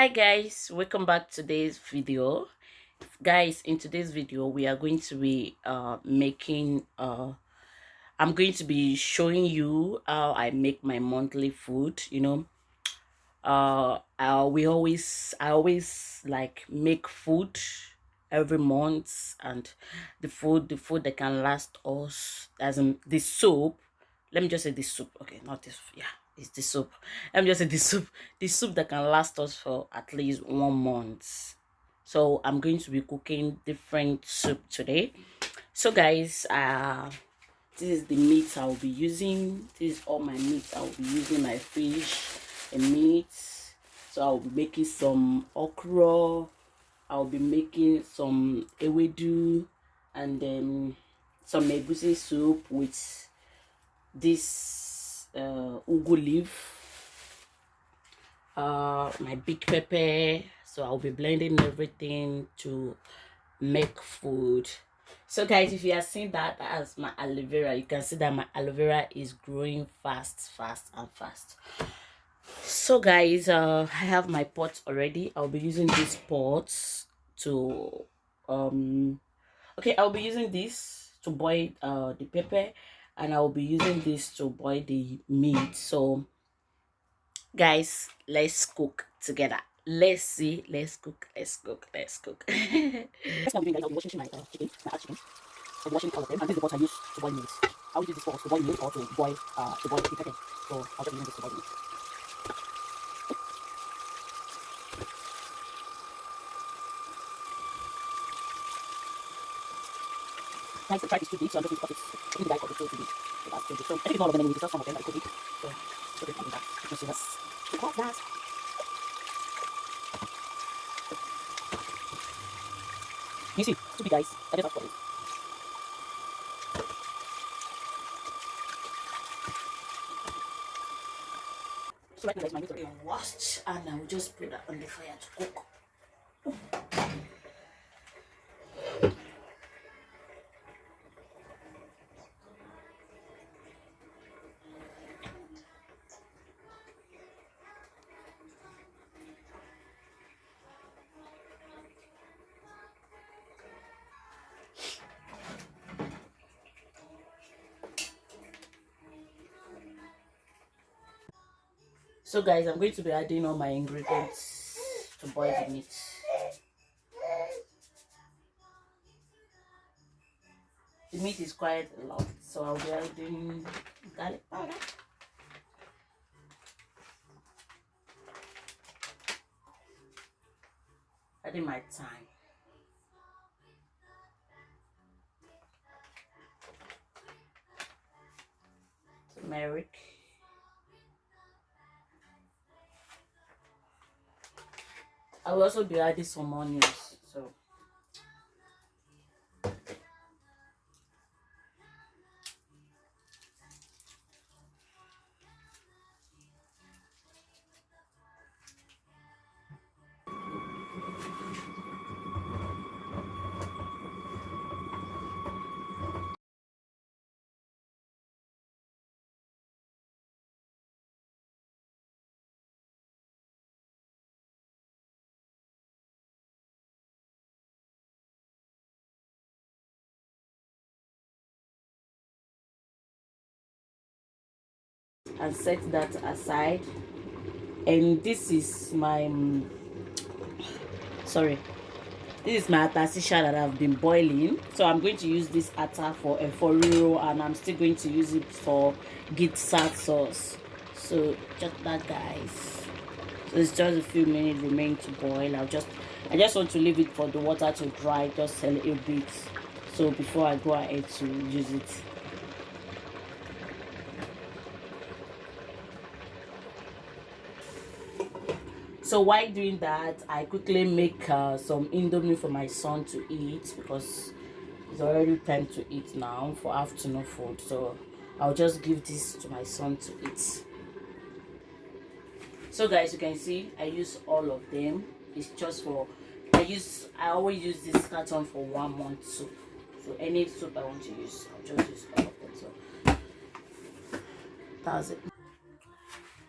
Hi guys, welcome back to today's video. Guys, in today's video we are going to be making I'm going to be showing you how I make my monthly food. I always like make food every month, and the food that can last us, as in the soup. Let me just say the soup. Okay, not this. Yeah, it's the soup. Let me just say the soup that can last us for at least 1 month. So I'm going to be cooking different soup today. So guys, this is the meat I'll be using. This is all my meat I'll be using: my fish and meat. So I'll be making some okra, I'll be making some ewedu, and then some egusi soup with this ugu leaf, my big pepper. So I'll be blending everything to make food. So guys, if you are seeing that, that's my aloe vera. You can see that my aloe vera is growing fast. So guys, I have my pot already. I'll be using these pots to okay, I'll be using this to boil the pepper, and I'll be using this to boil the meat. So guys, let's cook together. Let's see, let's cook. That's what I'm doing, guys. I'll be washing my chicken, my hot chicken. I'll be washing all of them, and this is the pot I use to boil meat. I will use this pot to boil meat or to boil the pepper. So I'll just use this to boil meat. Guys, the tribe is too big, so I'm just going to cut it. I think the guy cut it too big. So that's too big. So I think it's not all of them anyway, it's just some of them that are too big. So put it in that. You can see that. So cut that. You see, too big, guys. I just have to cut it. So right now, guys, my meat already washed, and I will just put that on the fire to cook. So guys, I'm going to be adding all my ingredients to boil the meat. The meat is quite a lot, so I'll be adding garlic powder, adding my thyme, turmeric, I will also be adding some onions. And set that aside. And this is my sorry, this is my atasisha that I've been boiling. So I'm going to use this ata for eforiro, and I'm still going to use it for gitsa sauce. So just that, guys. So it's just a few minutes remain to boil. I just want to leave it for the water to dry just a little bit, so before I go ahead to use it. So while doing that, I quickly make some indomie for my son to eat, because it's already time to eat now for afternoon food. So I'll just give this to my son to eat. So guys, you can see I use all of them. It's just for I always use this carton for 1 month soup. So any soup I want to use, I'll just use all of them. So that's it.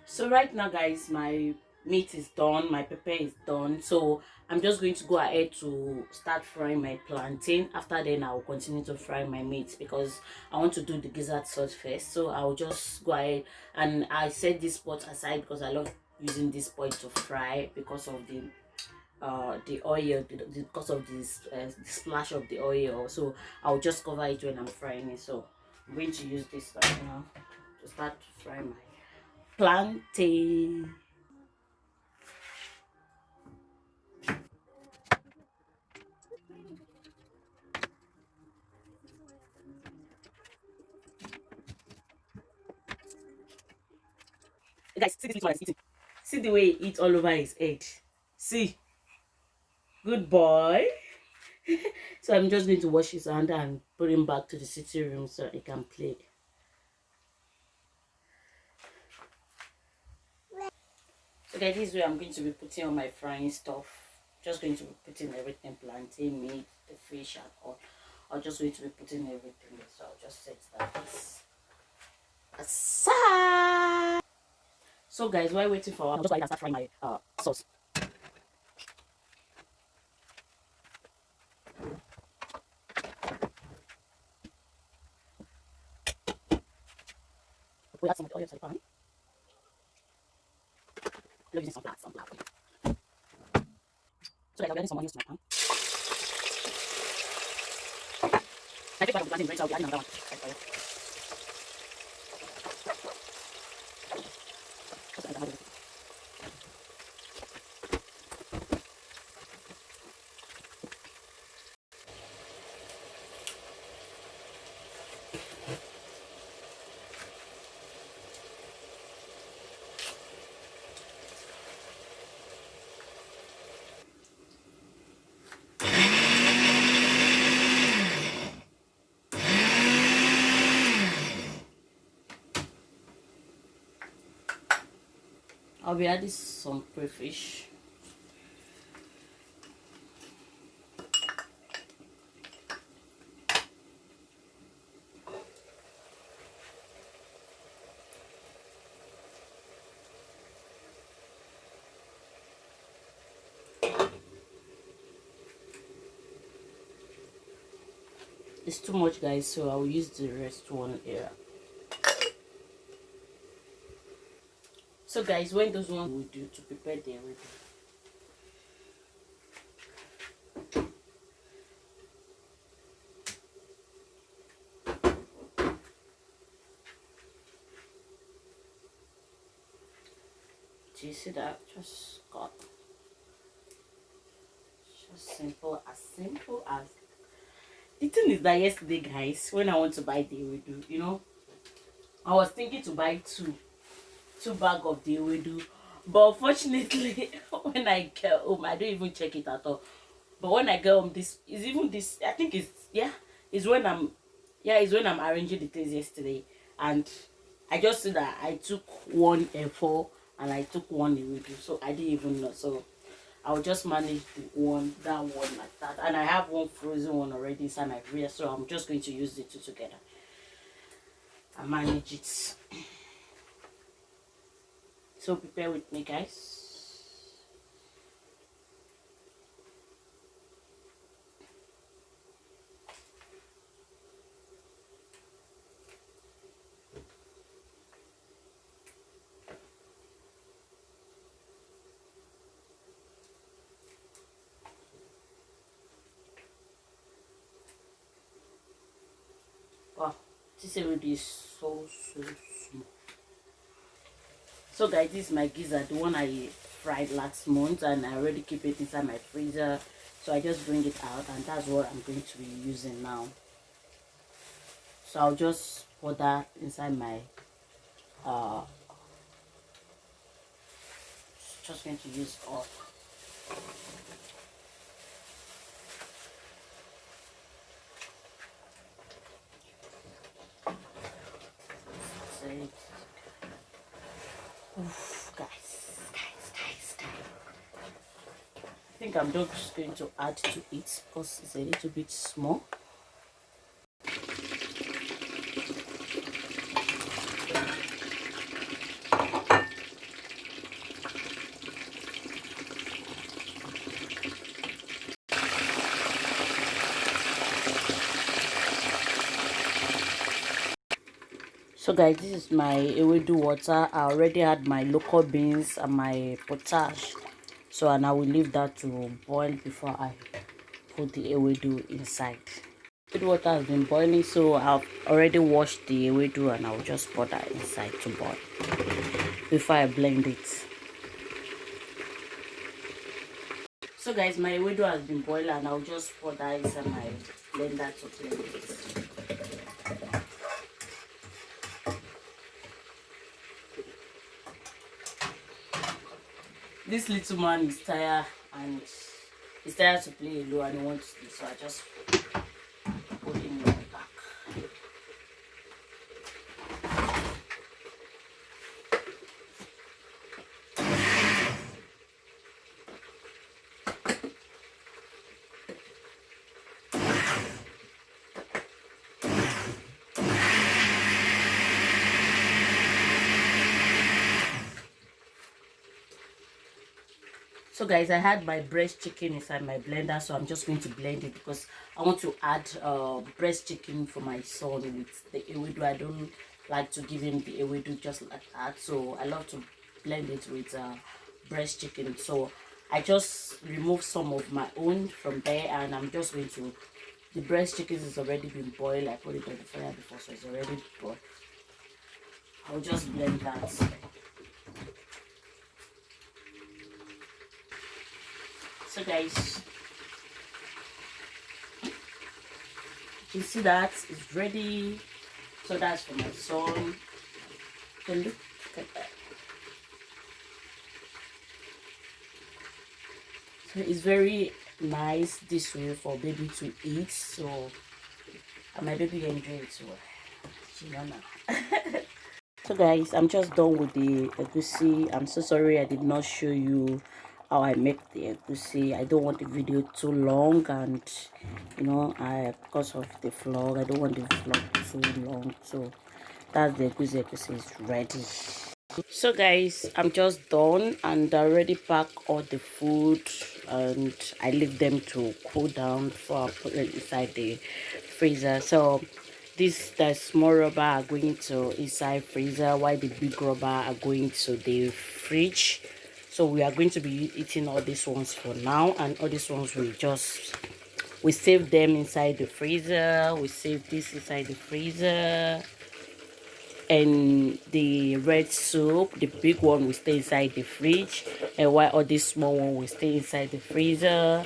So right now, guys, my meat is done, my pepper is done, so I'm just going to go ahead to start frying my plantain. After then I'll continue to fry my meat because I want to do the gizzard sauce first. So I'll just go ahead, and I set this pot aside because I love using this pot to fry because of the oil, because of this the splash of the oil. So I'll just cover it when I'm frying it. So I'm going to use this right now to start to fry my plantain. Guys, see this one is eating. See the way he eats all over his head. See, good boy. So I'm just going to wash his hand and put him back to the sitting room so he can play. So guys, this is where I'm going to be putting on my frying stuff. Just going to be putting everything, plantain, meat, the fish, and all. I'm just going to be putting everything there. So I'll just set that this aside. So guys, while waiting for, I'll just go ahead and start frying my sauce. We add some of the oil to the pan. I'm using sunflower oil. So guys, I'll be adding some onions to my pan. My favorite part of the plantain is ready, so I'll be adding another one. Just add another one. I'll be adding some crayfish. It's too much, guys, so I'll use the rest one here. So guys, when those ones we do to prepare the everything. Do you see that? Just got just simple as. The thing is that yesterday, guys, when I want to buy the ewedu, I was thinking to buy two bag of the ewedu, but unfortunately, when I get home, I don't even check it at all. But when I get home, this is even this. I think it's yeah. Is when I'm yeah. Is when I'm arranging the things yesterday, and I just see that I took one F4 and I took one ewedu, so I didn't even know. So I'll just manage that one like that, and I have one frozen one already inside my freezer, so I'm just going to use the two together and manage it. So prepare with me, guys. Wow, this already is so small. So guys, this is my gizzard, the one I fried last month, and I already keep it inside my freezer. So I just bring it out, and that's what I'm going to be using now. So I'll just put that inside my uh just going to use all. Oof, guys. I think I'm just going to add to it because it's a little bit small. So guys, this is my ewedu water. I already had my local beans and my potash, so and I will leave that to boil before I put the ewedu inside. The water has been boiling, so I've already washed the ewedu and I'll just pour that inside to boil before I blend it. So guys, my ewedu has been boiled and I'll just pour that inside my blender to blend it. This little man is tired and he's tired to play alone and he wants to sleep, so I just put him in my back. So guys, I had my breast chicken inside my blender, so I'm just going to blend it because I want to add breast chicken for my son with the ewedu. I don't like to give him the ewedu just like that, so I love to blend it with breast chicken. So I just remove some of my own from there, and I'm just going to, the breast chicken is already been boiled. I put it on the fire before, so it's already boiled. I'll just blend that. So guys, you see that it's ready. So that's for my son. So look at that. So it's very nice this way for baby to eat. So and my baby enjoy it well. She know now. So guys, I'm just done with the egusi. I'm so sorry I did not show you how I make the egusi. I don't want the video too long, and you know, because of the vlog, I don't want the vlog too long. So that's the egusi. Egusi is ready. So guys, I'm just done and I already pack all the food and I leave them to cool down before I put it inside the freezer. So the small rubber are going to inside freezer while the big rubber are going to the fridge. So we are going to be eating all these ones for now, and all these ones we save them inside the freezer. We save this inside the freezer, and the red soup, the big one, will stay inside the fridge, and while all this small one will stay inside the freezer.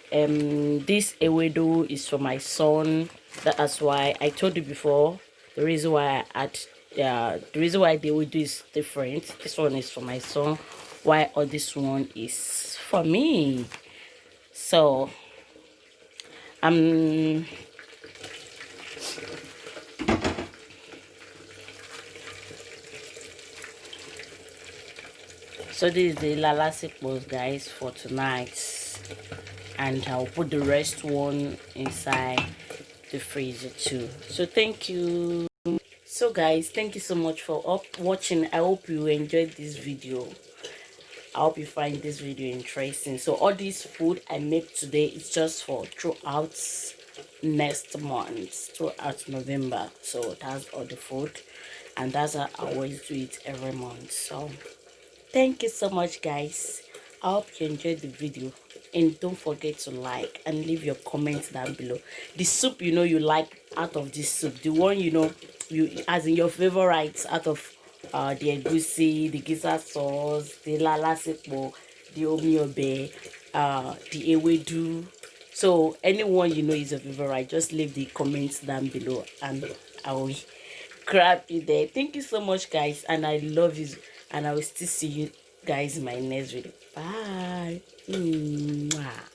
This ewedu is for my son. That's why I told you before, the reason why I add the reason why the ewedu is different. This one is for my son, while all this one is for me. So so this is the lala sikpos guys for tonight, and I'll put the rest one inside the freezer too. So thank you. So guys, thank you so much for watching. I hope you enjoyed this video. I hope you find this video interesting. So all this food I make today is just for throughout next month, throughout November. So that's all the food, and that's how I always do it every month. So thank you so much guys. I hope you enjoyed the video, and don't forget to like and leave your comments down below. The soup you like out of this soup, the one you as in your favorites out of the egusi, the gizzard sauce, the lala sepo, the omiobe, the ewedu. So anyone is your favorite, just leave the comments down below and I will grab you there. Thank you so much guys, and I love you, and I will still see you guys in my next video. Bye. Mwah.